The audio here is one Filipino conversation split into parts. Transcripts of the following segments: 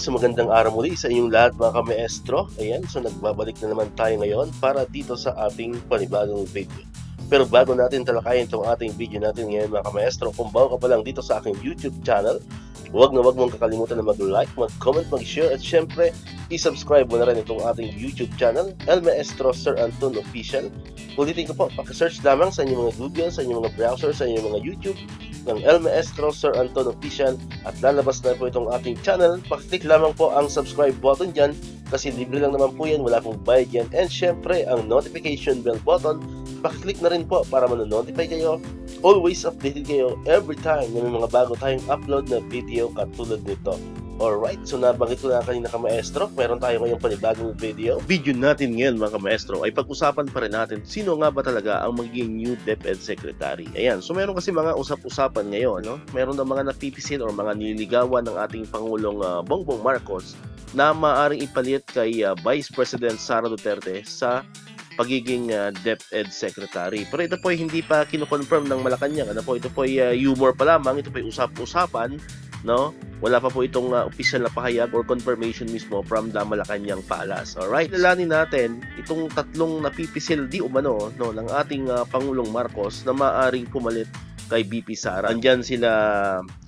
so magandang araw muli sa inyong lahat mga kamaestro. Ayan, so nagbabalik na naman tayo ngayon para dito sa ating panibagong video. Pero bago natin talakayin itong ating video natin ngayon mga kamaestro, kung bago ka pa lang dito sa aking YouTube channel, huwag mong kakalimutan na mag-like, mag-comment, mag-share at syempre, i-subscribe mo na rin itong ating YouTube channel, El Maestro Sir Anton Official. Ulitin ko po, paki-search lamang sa inyong mga Google, sa inyong mga browser, sa inyong mga YouTube ng El Maestro Sir Anton Official at lalabas na po itong ating channel. Pakiclick lamang po ang subscribe button dyan kasi libre lang naman po yan, wala pong bayad yan. And syempre, ang notification bell button, pakiclick na rin po para manonotify kayo. Always updated kayo every time na may mga bago tayong upload na video katulad nito. Alright, so nabanggit ko na kanina kamaestro, meron tayo ngayong panibagong video. Video natin ngayon mga kamaestro ay pag-usapan pa rin natin sino nga ba talaga ang magiging new DepEd Secretary. Ayan, so meron kasi mga usap-usapan ngayon, no? Meron na mga napipisil o mga nililigawan ng ating Pangulong Bongbong Marcos na maaaring ipalit kay Vice President Sara Duterte sa pagiging DepEd Secretary. Pero ito po ay hindi pa kino-confirm ng Malacanang. Ano po, ito po ay humor pa lamang, ito po ay usap-usapan, no? Wala pa po itong official na pahayag or confirmation mismo from the Malacanang Palace. Alright, lalanin natin itong tatlong napipisil di umano no, ng ating Pangulong Marcos na maaaring pumalit kay BP Sara. Andyan sila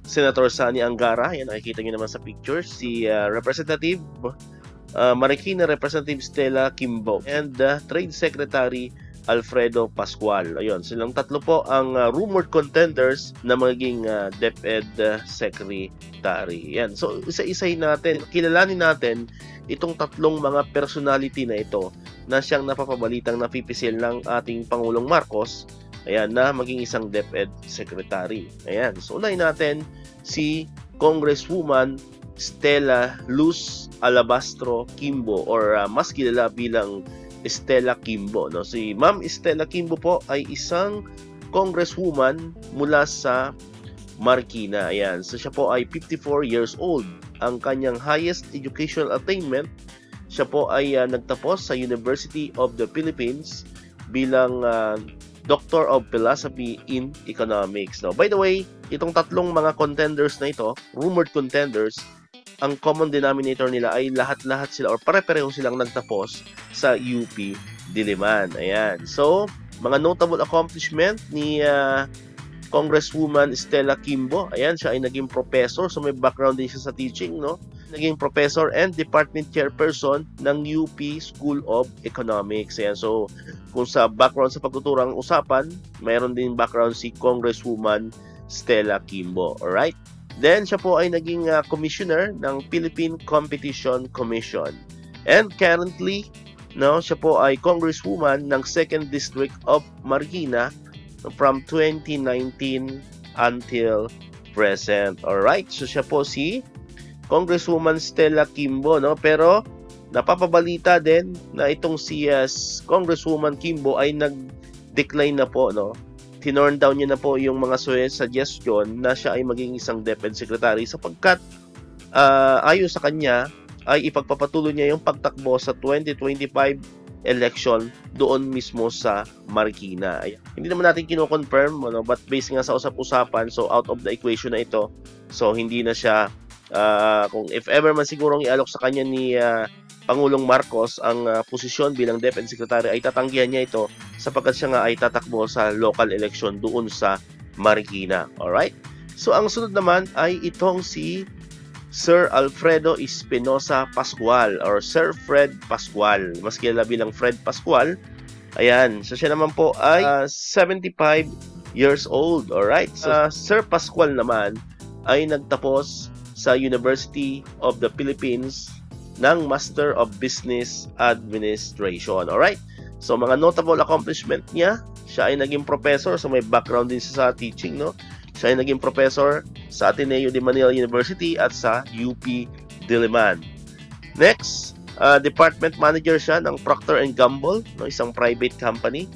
Senator Sani Angara, yan nakikita nyo naman sa picture, si Representative Marikina Representative Stella Kimbo and Trade Secretary Alfredo Pascual. Ayun, silang tatlo po ang rumored contenders na magiging DepEd Secretary. Yan. So, isa-isahin natin, kilalanin natin itong tatlong mga personality na ito na siyang napapabalitang napipisil ng ating Pangulong Marcos, ayan, na maging isang DepEd Secretary. Ayan. So, unahin natin si Congresswoman Stella Luz Alabastro Kimbo or mas kilala bilang Stella Kimbo, no? Si Ma'am Stella Kimbo po ay isang congresswoman mula sa Marikina. Ayan. So siya po ay 54 years old. Ang kanyang highest educational attainment, siya po ay nagtapos sa University of the Philippines bilang Doctor of Philosophy in Economics. No? By the way, itong tatlong mga contenders na ito, rumored contenders, ang common denominator nila ay lahat-lahat sila or pare-pareho silang nagtapos sa UP Diliman. Ayan. So, mga notable accomplishment ni Congresswoman Stella Kimbo. Ayan, siya ay naging professor. So, may background din siya sa teaching, no? Naging professor and department chairperson ng UP School of Economics. Ayan. So, kung sa background sa pagtuturang usapan, mayroon din background si Congresswoman Stella Kimbo. Alright? Then, siya po ay naging commissioner ng Philippine Competition Commission. And currently, no, siya po ay congresswoman ng 2nd District of Marikina from 2019 until present. Alright, so siya po si Congresswoman Stella Kimbo, no? Pero, napapabalita din na itong si Congresswoman Kimbo ay nag-decline na po, no? Tinorn down niya na po yung mga suggestion na siya ay maging isang DepEd Secretary sapagkat ayon sa kanya ay ipagpapatuloy niya yung pagtakbo sa 2025 election doon mismo sa Marikina. Hindi naman natin kino-confirm, ano, but based nga sa usap-usapan, so out of the equation na ito, so hindi na siya, kung if ever man sigurong ialok sa kanya ni Pangulong Marcos ang posisyon bilang DepEd Secretary ay tatanggihan niya ito sapagkat siya nga ay tatakbo sa local election doon sa Marikina. Alright? So, ang sunod naman ay itong si Sir Alfredo Espinosa Pascual or Sir Fred Pascual. Mas kilala bilang Fred Pascual. Ayan. So, siya naman po ay 75 years old. Alright? So, Sir Pascual naman ay nagtapos sa University of the Philippines ng Master of Business Administration. Alright? So, mga notable accomplishment niya, siya ay naging professor, so may background din siya sa teaching, no? Siya ay naging professor sa Ateneo de Manila University at sa UP Diliman. Next, department manager siya ng Procter & Gamble, no? Isang private company.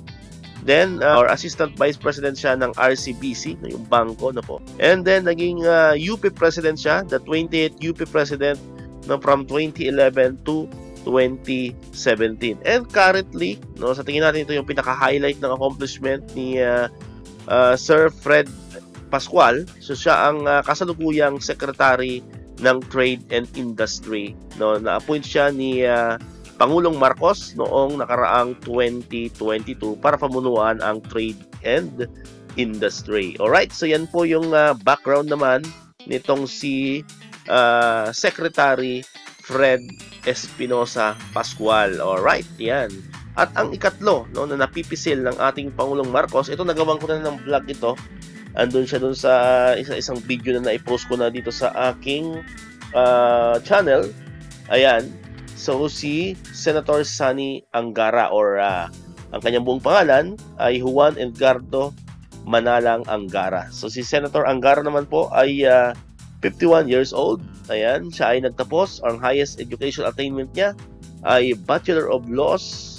Then, our assistant vice president siya ng RCBC, no? Yung bangko, no po. And then, naging UP president siya, the 28th UP president, no, from 2011 to 2017. And currently, no, sa tingin natin ito yung pinaka-highlight ng accomplishment ni Sir Fred Pascual. So siya ang kasalukuyang secretary ng Trade and Industry, no? Na-appoint siya ni Pangulong Marcos noong nakaraang 2022 para pamunuan ang Trade and Industry. Alright, so yan po yung background naman nitong si Secretary Fred Espinosa Pascual. Alright, yan. At ang ikatlo, no, na napipisil ng ating Pangulong Marcos, ito nagawan ko na ng vlog ito. Andun siya dun sa isang video na na-post ko na dito sa aking channel. Ayan. So, si Senator Sonny Angara or ang kanyang buong pangalan ay Juan Edgardo Manalang Angara. So, si Senator Angara naman po ay 51 years old. Ayan. Siya ay nagtapos. Ang highest educational attainment niya ay Bachelor of Laws,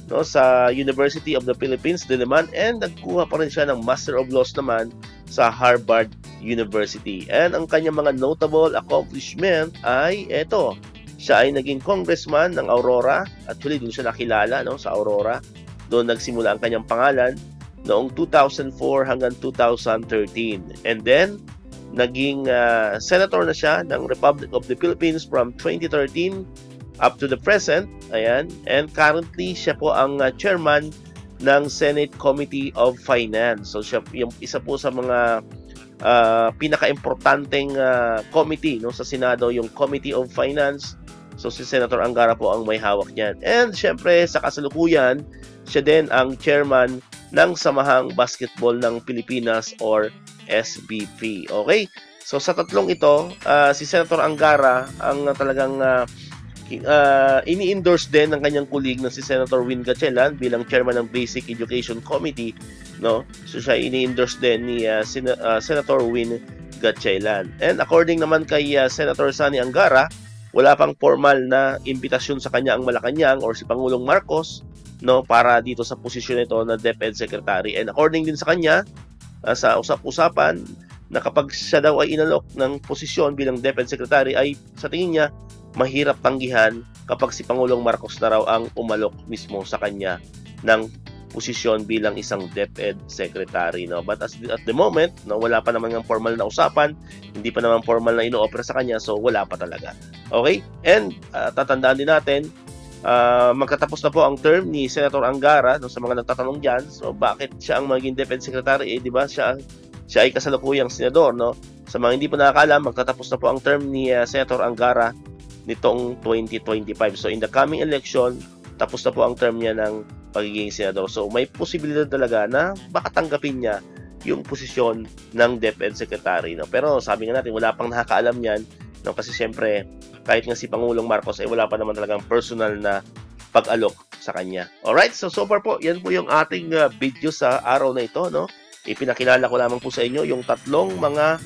no, sa University of the Philippines, Diliman, and nagkuha pa rin siya ng Master of Laws naman sa Harvard University. And ang kanyang mga notable accomplishment ay eto. Siya ay naging congressman ng Aurora. Actually, doon siya nakilala, no, sa Aurora. Doon nagsimula ang kanyang pangalan noong 2004 hanggang 2013. And then, naging senator na siya ng Republic of the Philippines from 2013 up to the present. Ayan. And currently, siya po ang chairman ng Senate Committee of Finance. So, siya yung isa po sa mga pinaka-importanteng committee, no, sa Senado, yung Committee of Finance. So, si Senator Angara po ang may hawak niyan. And, syempre, sa kasalukuyan, siya din ang chairman ng Samahang Basketball ng Pilipinas or SBP. Okay? So, sa tatlong ito, si Senator Angara ang talagang ini-endorse din ng kanyang kulig na si Senator Win Gatchalian bilang chairman ng Basic Education Committee, no? So siya ini-endorse din ni Senator Win Gatchalian. And according naman kay Senator Sonny Angara, wala pang formal na imbitasyon sa kanya ang Malacanang or si Pangulong Marcos, no, para dito sa posisyon nito na DepEd Secretary. And according din sa kanya, sa usap-usapan na kapag siya daw ay inalok ng posisyon bilang DepEd Secretary ay sa tingin niya mahirap tanggihan kapag si Pangulong Marcos na raw ang umalok mismo sa kanya ng posisyon bilang isang DepEd Secretary, no? But at the moment, no, wala pa naman ng formal na usapan, hindi pa naman formal na ino-offer sa kanya, so wala pa talaga. Okay? And tatandaan din natin, magtatapos na po ang term ni Senator Angara, no, sa mga nagtatanong diyan. So bakit siya ang maging DepEd Secretary? Di ba siya ay kasalukuyang senador, no? Sa mga hindi pa nakakaalam, magtatapos na po ang term ni Senator Angara nitong 2025. So in the coming election, tapos na po ang term niya ng pagiging senador. So may posibilidad talaga na baka tanggapin niya yung posisyon ng DepEd Secretary, no? Pero sabi nga natin, wala pang nakakaalam niyan, no? Kasi siyempre, kahit nga si Pangulong Marcos ay wala pa naman talagang personal na pag-alok sa kanya. Alright, so far po, yan po yung ating video sa araw na ito, no? Ipinakilala ko lamang po sa inyo yung tatlong mga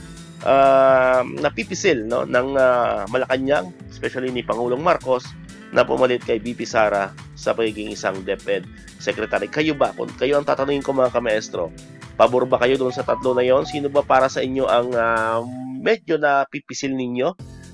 napipisil, no, ng Malacanang, especially ni Pangulong Marcos, na pumalit kay BP Sara sa pagiging isang DepEd Secretary. Kayo ba? Kung kayo ang tatanungin ko, mga kamaestro, pabor ba kayo doon sa tatlo na yon? Sino ba para sa inyo ang medyo napipisil ninyo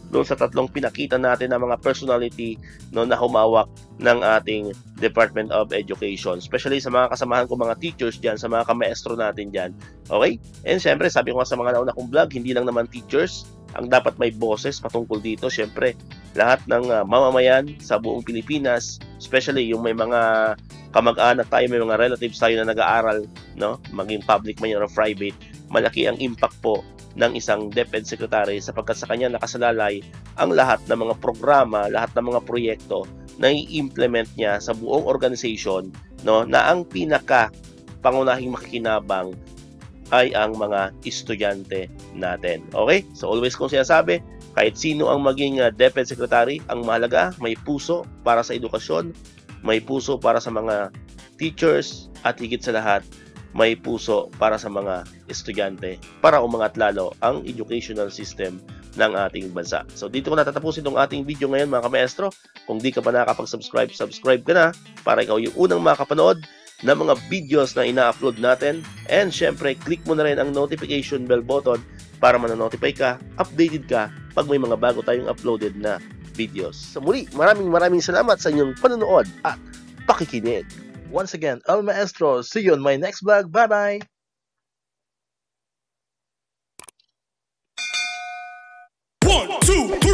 doon sa tatlong pinakita natin na mga personality, no, na humawak ng ating Department of Education, especially sa mga kasamahan ko, mga teachers dyan, sa mga kamaestro natin dyan. Okay? And syempre, sabi ko nga sa mga nauna kong vlog, hindi lang naman teachers ang dapat may boses patungkol dito. Syempre, lahat ng mamamayan sa buong Pilipinas, especially yung may mga kamag-anak tayo, may mga relatives tayo na nag-aaral, no, maging public man yun or private, malaki ang impact po ng isang DepEd Secretary sapagkat sa kanya nakasalalay ang lahat ng mga programa, lahat ng mga proyekto na i-implement niya sa buong organization, no, na ang pinaka pangunahing makikinabang ay ang mga estudyante natin. Okay? So always kong sinasabi, kahit sino ang maging DepEd Secretary, ang mahalaga, may puso para sa edukasyon, may puso para sa mga teachers, at higit sa lahat, may puso para sa mga estudyante para umangat lalo ang educational system ng ating bansa. So dito ko natatapusin itong ating video ngayon, mga kamaestro. Kung di ka pa nakakapag-subscribe, subscribe ka na para ikaw yung unang makapanood ng mga videos na ina-upload natin. And syempre, click mo na rin ang notification bell button para ma-notify ka, updated ka pag may mga bago tayong uploaded na videos. So muli, maraming salamat sa inyong panonood at pakikinig. Once again, El Maestro. See you on my next vlog. Bye-bye! 1, 2, 3.